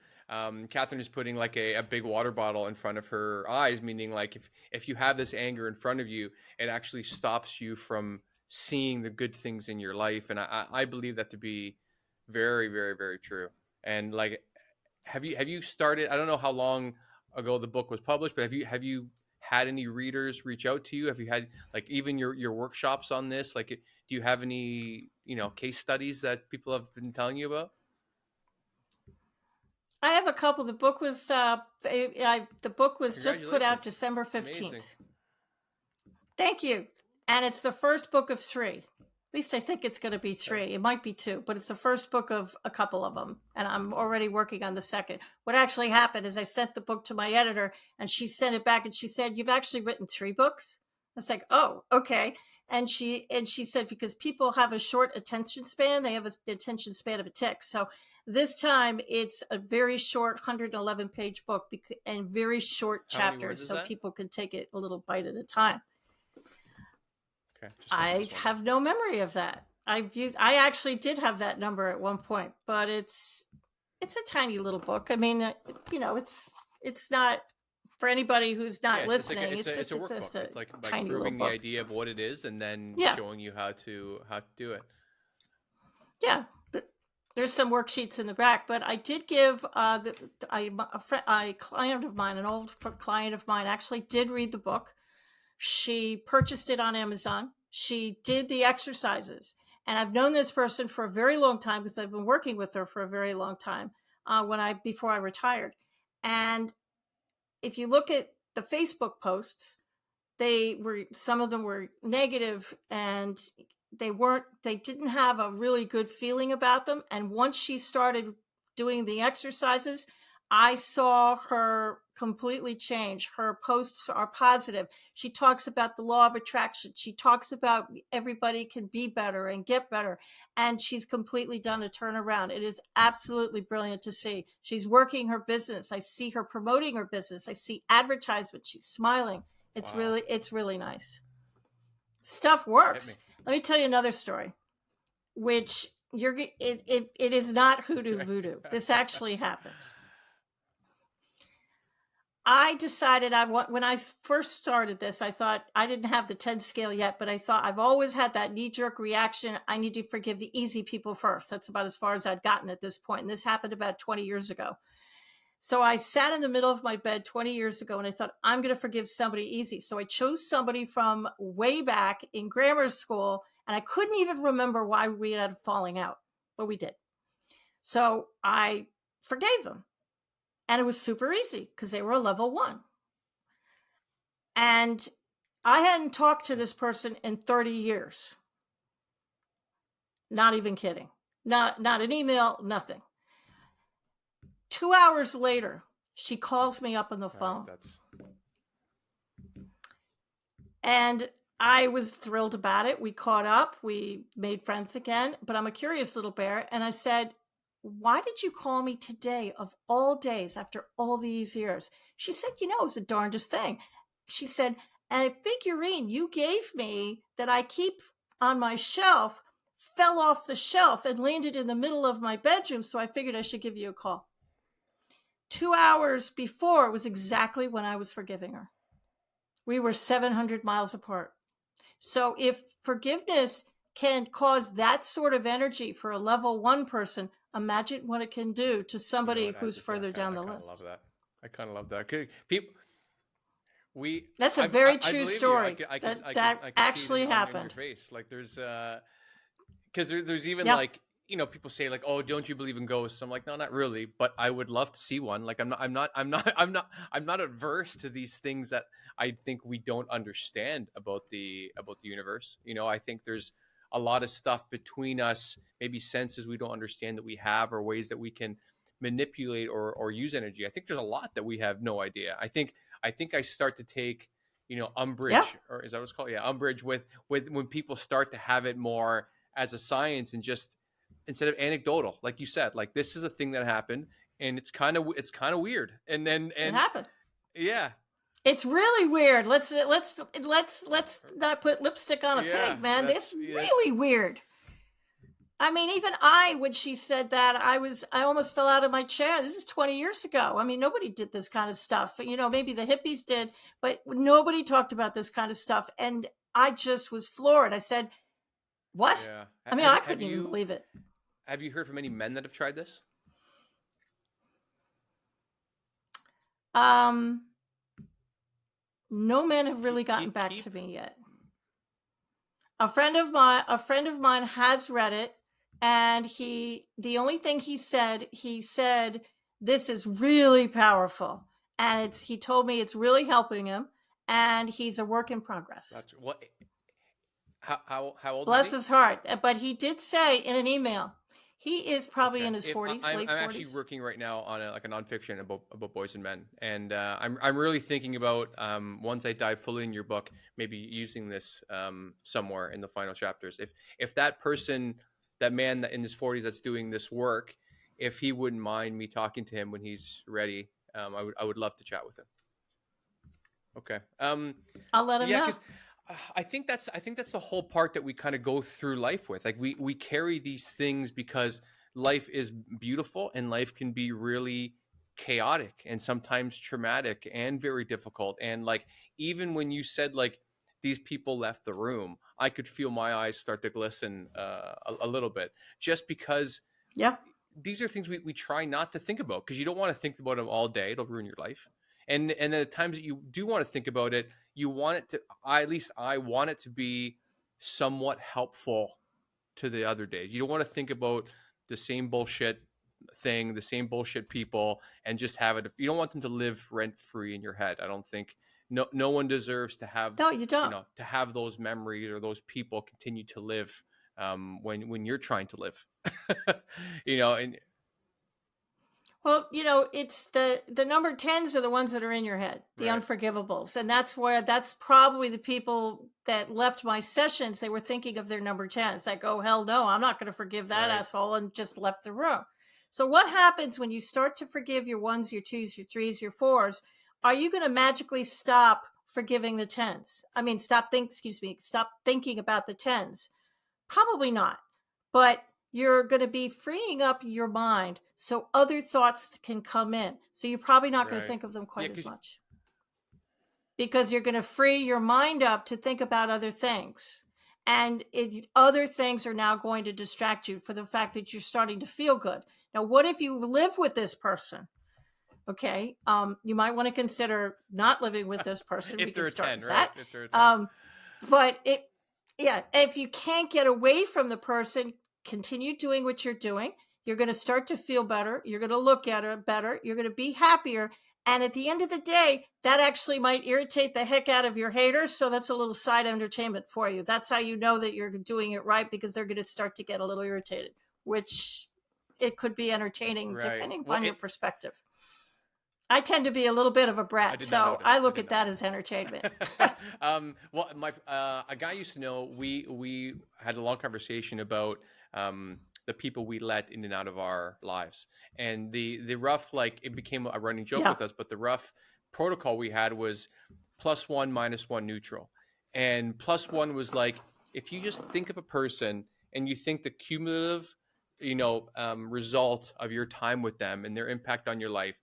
Catherine is putting like a big water bottle in front of her eyes, meaning like if you have this anger in front of you, it actually stops you from seeing the good things in your life, and I believe that to be very true. And like, have you started? I don't know how long ago the book was published, but have you had any readers reach out to you? Have you had like even your workshops on this? Like, do you have any case studies that people have been telling you about? I have a couple. The book was just put out Congratulations! December Amazing. 15th. Thank you. And it's the first book of 3. At least I think it's going to be Okay. 3. It might be 2, but it's the first book of a couple of them. And I'm already working on the second. What actually happened is I sent the book to my editor and she sent it back and she said, "You've actually written 3 books?" was like, oh, okay. And she said, because people have a short attention span, they have the attention span of a tick. So this time it's a very short 111 page book and very short How many words chapters, is so that? people can take it a little bite at a time. Okay, I just wondering. have no memory of that. I actually did have that number at one point, but it's a tiny little book. I mean, it's not for anybody who's Yeah, not it's like listening. it's It's a just workbook. a It's like tiny little proving the book. idea of what it is and then Yeah, showing you how to do it. yeah. But there's some worksheets in the back. But I did give a client of mine, an old client of mine, actually did read the book. She purchased it on Amazon. She did the exercises. And I've known this person for a very long time because I've been working with her for a very long time before I retired. And if you look at the Facebook posts, some of them were negative, and they didn't have a really good feeling about them. And once she started doing the exercises, I saw her completely change. Her posts are positive. She talks about the law of attraction. She talks about everybody can be better and get better. And she's completely done a turnaround. It is absolutely brilliant to see. She's working her business. I see her promoting her business. I see advertisements. She's smiling. Wow. It's really nice. Stuff Hit me. works. Let me tell you another story, which it is not hoodoo voodoo. This actually happened. I decided when I first started this, I thought I didn't have the 10 scale yet, but I thought I've always had that knee jerk reaction. I need to forgive the easy people first. That's about as far as I'd gotten at this point. And this happened about 20 years ago. So I sat in the middle of my bed 20 years ago and I thought, I'm going to forgive somebody easy. So I chose somebody from way back in grammar school, and I couldn't even remember why we had falling out, but we did. So I forgave them. And it was super easy because they were a level 1. And I hadn't talked to this person in 30 years. Not even kidding. Not an email, nothing. 2 hours later, she calls me up on the phone. And I was thrilled about it. We caught up. We made friends again. But I'm a curious little bear. And I said, why did you call me today of all days after all these years? She said, it was the darndest thing. She said, and a figurine you gave me that I keep on my shelf fell off the shelf and landed in the middle of my bedroom. So I figured I should give you a call. 2 hours before was exactly when I was forgiving her. We were 700 miles apart. So if forgiveness can cause that sort of energy for a level 1 person, imagine what it can do to somebody who's further down the list. I love that. I kind of love that. That's a very true believe story. You. I That actually happened. Your face. Like there's because there's even like people say like, oh, don't you believe in ghosts? I'm like, no, not really, but I would love to see one. Like I'm not adverse to these things that I think we don't understand about the universe. I think there's a lot of stuff between us, maybe senses we don't understand that we have, or ways that we can manipulate or use energy. I think there's a lot that we have no idea. I think I start to take umbrage, or is that what it's called? Yeah, umbrage with when people start to have it more as a science and just instead of anecdotal, like you said, like this is a thing that happened and it's kind of weird. And it happened. Yeah. It's really weird. Let's not put lipstick on a pig, man. It's really weird. I mean, even when she said that, I almost fell out of my chair. This is 20 years ago. I mean, nobody did this kind of stuff. Maybe the hippies did, but nobody talked about this kind of stuff. And I just was floored. I said, what? Yeah. I mean, I couldn't even believe it. Have you heard from any men that have tried this? No men have really gotten back to me yet. A friend of mine has read it, and the only thing he said, this is really powerful, and he told me it's really helping him, and he's a work in progress. That's how old? Bless his heart. But he did say in an email, He is probably Okay. in his If 40s, I'm late actually 40s. working right now on like a nonfiction about boys and men, and I'm really thinking about once I dive fully in your book, maybe using this somewhere in the final chapters. If that person, that man that in his 40s that's doing this work, if he wouldn't mind me talking to him when he's ready, I would love to chat with him. Okay. I'll let him Yeah, know. because I think that's the whole part that we kind of go through life with. Like we carry these things because life is beautiful and life can be really chaotic and sometimes traumatic and very difficult. And like even when you said like these people left the room, I could feel my eyes start to glisten a little bit just because Yeah. these are things we try not to think about because you don't want to think about them all day. It'll ruin your life. And the times that you do want to think about it, you want it to, at least I want it to be somewhat helpful to the other days. You don't want to think about the same bullshit thing, the same bullshit people, and just have it. You don't want them to live rent free in your head. I don't think no one deserves to have, No, you don't. to have those memories or those people continue to live when you're trying to live. And Well, it's the number 10s are the ones that are in your head, the right, unforgivables. And that's probably the people that left my sessions. They were thinking of their number 10s, like, oh, hell no, I'm not going to forgive that right, asshole, and just left the room. So what happens when you start to forgive your ones, your twos, your threes, your fours? Are you going to magically stop forgiving the 10s? I mean, stop thinking about the 10s. Probably not. But you're going to be freeing up your mind so other thoughts can come in. So you're probably not going to right. think of them Yeah, quite as because much because you're going to free your mind up to think about other things. And other things are now going to distract you for the fact that you're starting to feel good. Now, what if you live with this person? Okay. You might want to consider not living with this person. We if can they're a start 10, with right? that. If they're a 10. Um, but if you can't get away from the person, continue doing what you're doing. You're going to start to feel better. You're going to look at it better. You're going to be happier. And at the end of the day, that actually might irritate the heck out of your haters. So that's a little side entertainment for you. That's how you know that you're doing it right, because they're going to start to get a little irritated, which it could be entertaining Right. depending Well, upon your perspective. I tend to be a little bit of a I brat, did not know so I this. I look did at not that know as entertainment. this. Well, my a guy I used to know. We had a long conversation about the people we let in and out of our lives, and the rough, like, it became a running joke Yeah. with us. But the rough protocol we had was +1, -1, neutral, and +1 was like if you just think of a person and you think the cumulative, result of your time with them and their impact on your life,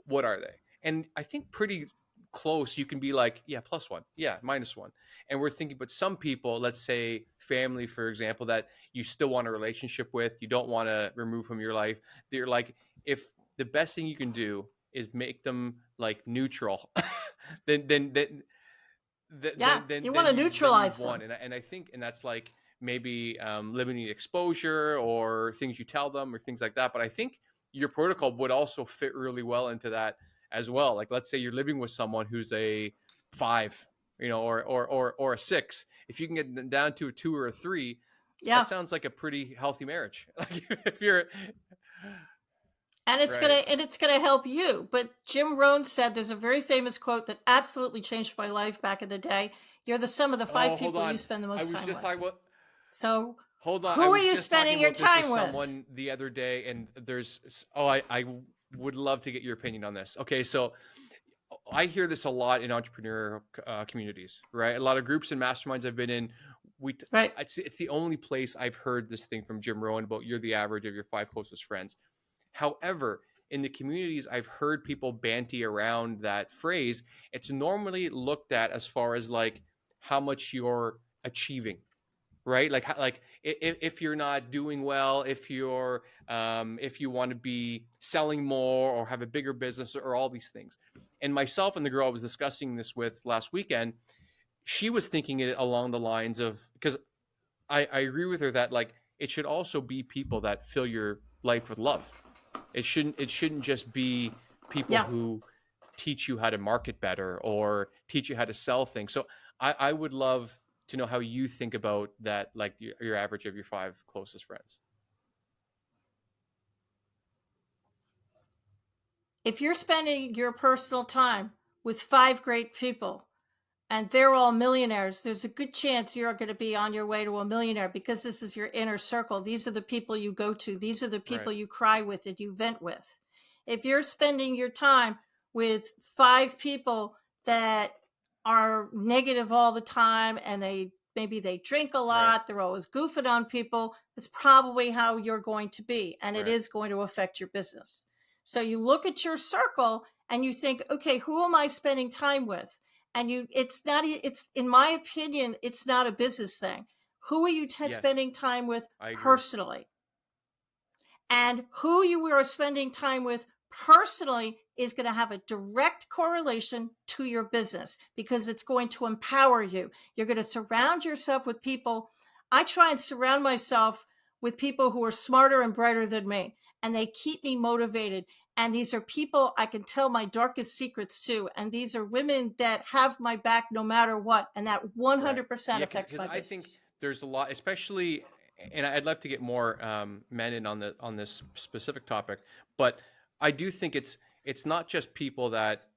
what are they? And I think pretty close you can be like, yeah, +1, yeah, -1. And we're thinking, but some people, let's say family, for example, that you still want a relationship with, you don't want to remove from your life, they're like, if the best thing you can do is make them like neutral, then then then Yeah. then then You want then to you've neutralize won. them. And I think, and that's like maybe limiting exposure or things you tell them or things like that. But I think your protocol would also fit really well into that as well. Like, let's say you're living with someone who's a 5, or a 6. If you can get them down to a 2 or a 3, that Yeah. sounds like a pretty healthy marriage. Like if you're And it's right. gonna help you. But Jim Rohn said there's a very famous quote that absolutely changed my life back in the day. You're the sum of the Oh, five hold people you on. spend the I most was time just with. talking about So Hold on, I who are was you just talking spending your about this with time with? someone the other day, and I would love to get your opinion on this. Okay, so I hear this a lot in entrepreneur communities, right? A lot of groups and masterminds I've been in. Right. It's the only place I've heard this thing from Jim Rohn about you're the average of your 5 closest friends. However, in the communities I've heard people banty around that phrase, it's normally looked at as far as like how much you're achieving, right? Like if you're not doing well, if you want to be selling more or have a bigger business or all these things. And myself and the girl I was discussing this with last weekend, she was thinking it along the lines of, because I agree with her that like it should also be people that fill your life with love. It shouldn't just be people Yeah. who teach you how to market better or teach you how to sell things. So I would love to know how you think about that, like your average of your 5 closest friends. If you're spending your personal time with 5 great people and they're all millionaires, there's a good chance you're going to be on your way to a millionaire, because this is your inner circle. These are the people you go to. These are the people Right. you cry with and you vent with. If you're spending your time with 5 people that are negative all the time, and maybe they drink a Right. lot, they're always goofing on people, that's probably how you're going to be, and it Right. is going to affect your business. So you look at your circle and you think, okay, who am I spending time with? And it's in my opinion, it's not a business thing. Who are you Yes, spending time with I agree. personally? And who you are spending time with personally is going to have a direct correlation to your business, because it's going to empower you. You're going to surround yourself with people. I try and surround myself with people who are smarter and brighter than me, and they keep me motivated. And these are people I can tell my darkest secrets to. And these are women that have my back no matter what. And that Right. 100% Yeah, affects because my I think business. there's a lot, especially, and I'd love to get more men in on this specific topic, but I do think it's not just people that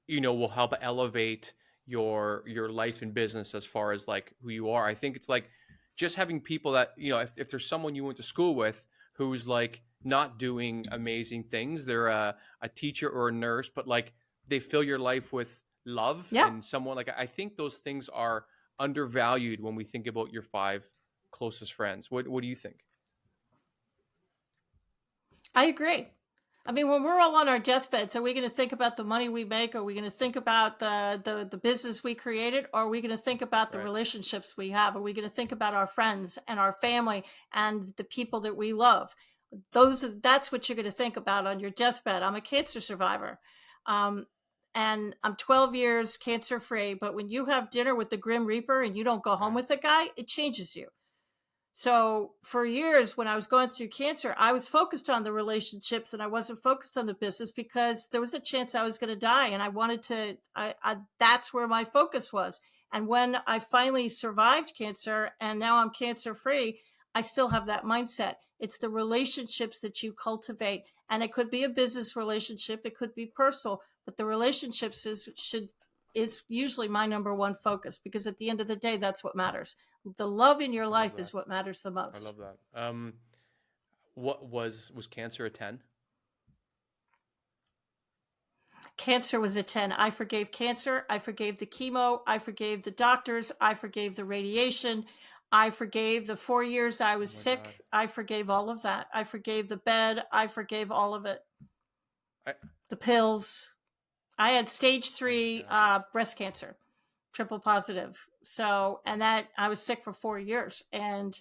will help elevate your life and business as far as like who you are. I think it's like just having people that if there's someone you went to school with who's like not doing amazing things, they're a teacher or a nurse, but like they fill your life with love, Yeah, and someone like, I think those things are undervalued when we think about your 5 closest friends. What do you think? I agree. I mean, when we're all on our deathbeds, are we going to think about the money we make? Are we going to think about the business we created? Or are we going to think about the Right. relationships we have? Are we going to think about our friends and our family and the people that we love? That's what you're going to think about on your deathbed. I'm a cancer survivor. Um, and I'm 12 years cancer free. But when you have dinner with the Grim Reaper and you don't go home Right. with the guy, it changes you. So for years, when I was going through cancer, I was focused on the relationships and I wasn't focused on the business, because there was a chance I was going to die, and I wanted to. That's where my focus was. And when I finally survived cancer and now I'm cancer free, I still have that mindset. It's the relationships that you cultivate, and it could be a business relationship, it could be personal, but the relationships is usually my number one focus, because at the end of the day, that's what matters. The love in your I love life that. is what matters the I most. love that. What was cancer a 10? Cancer was a 10. I forgave cancer. I forgave the chemo. I forgave the doctors. I forgave the radiation. I forgave the 4 years I Oh was my God. sick. I forgave all of that. I forgave the bed. I forgave all of it. I The pills. I had stage Oh my 3 God. breast cancer, triple positive. So, and that I was sick for 4 years. And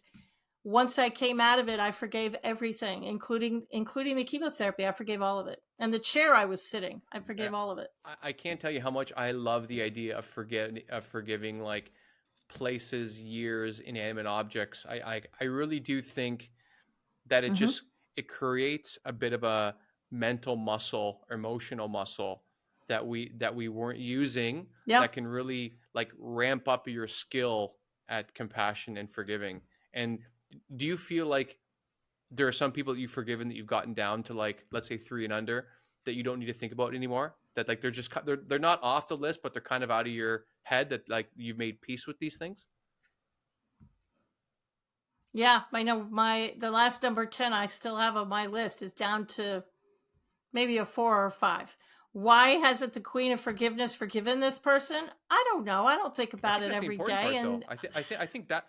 once I came out of it, I forgave everything, including the chemotherapy. I forgave all of it, and the chair I was sitting, I Uh, forgave all of it. I can't tell you how much I love the idea of forgiving like places, years, inanimate objects. I really do think that Mm-hmm. it creates a bit of a mental muscle, emotional muscle that we weren't using, Yep. that can really like ramp up your skill at compassion and forgiving. And do you feel like there are some people that you've forgiven that you've gotten down to like, let's say 3 and under, that you don't need to think about anymore, that like they're not off the list, but they're kind of out of your head, that like you've made peace with these things? Yeah, I know the last number 10 I still have on my list is down to maybe a 4 or 5. Why hasn't the Queen of Forgiveness forgiven this person? I don't know. I don't think I about think it that's the every important day, part though. and I think that,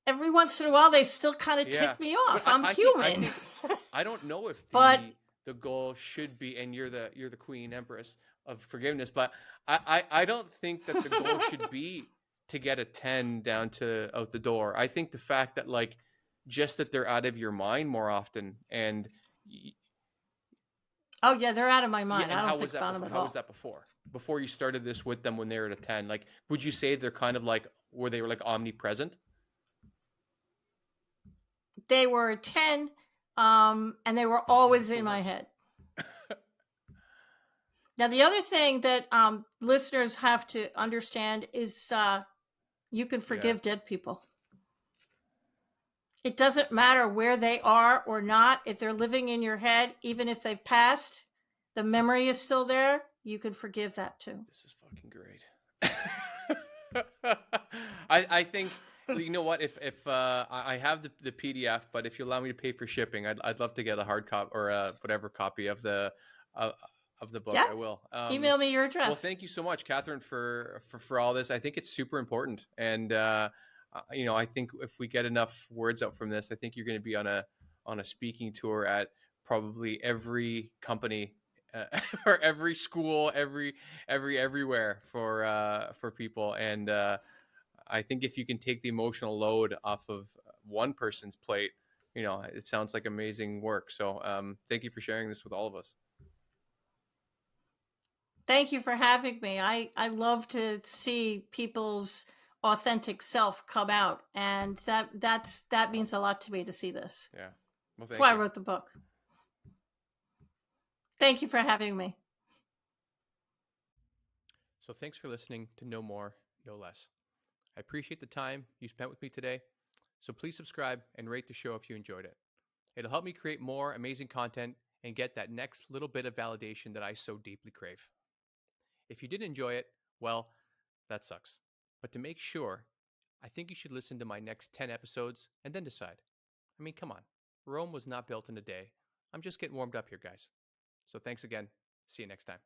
every once in a while they still kind of yeah, tick me but off. I, I'm I think I human. think I don't know if But the goal should be, and you're the queen empress of forgiveness, but I don't think that the goal should be to get a 10 down to out the door. I think the fact that like just that they're out of your mind more often, and oh yeah, they're out of my yeah, mind. and I don't how think was that about them before? at How was all. that before you started this with them when they were at a 10? Like, would you say they're kind of like, where they were like omnipresent? They were a 10, and they were Yeah, always it's the in my worst. head. Now, the other thing that listeners have to understand is you can Yeah. forgive dead people. It doesn't matter where they are or not. If they're living in your head, even if they've passed, the memory is still there. You can forgive that too. This is fucking great. I think, you know what, if I have the PDF, but if you allow me to pay for shipping, I'd love to get a hard copy or whatever copy of uh, the book. Yeah. I will. Email me your Well, address. thank you so much, Catherine, for all this. I think it's super important, and you know, I think if we get enough words out from this, I think you're going to be on a speaking tour at probably every company or every school, everywhere for people. And I think if you can take the emotional load off of one person's plate, you know, it sounds like amazing work. So thank you for sharing this with all of us. Thank you for having me. I love to see people's authentic self come out, and that means a lot to me to see this. Yeah. Well, That's thank why I you. wrote the book. Thank you for having me. So thanks for listening to No More, No Less. I appreciate the time you spent with me today. So please subscribe and rate the show if you enjoyed it. It'll help me create more amazing content and get that next little bit of validation that I so deeply crave. If you didn't enjoy it, well, that sucks. But to make sure, I think you should listen to my next 10 episodes and then decide. I mean, come on. Rome was not built in a day. I'm just getting warmed up here, guys. So thanks again. See you next time.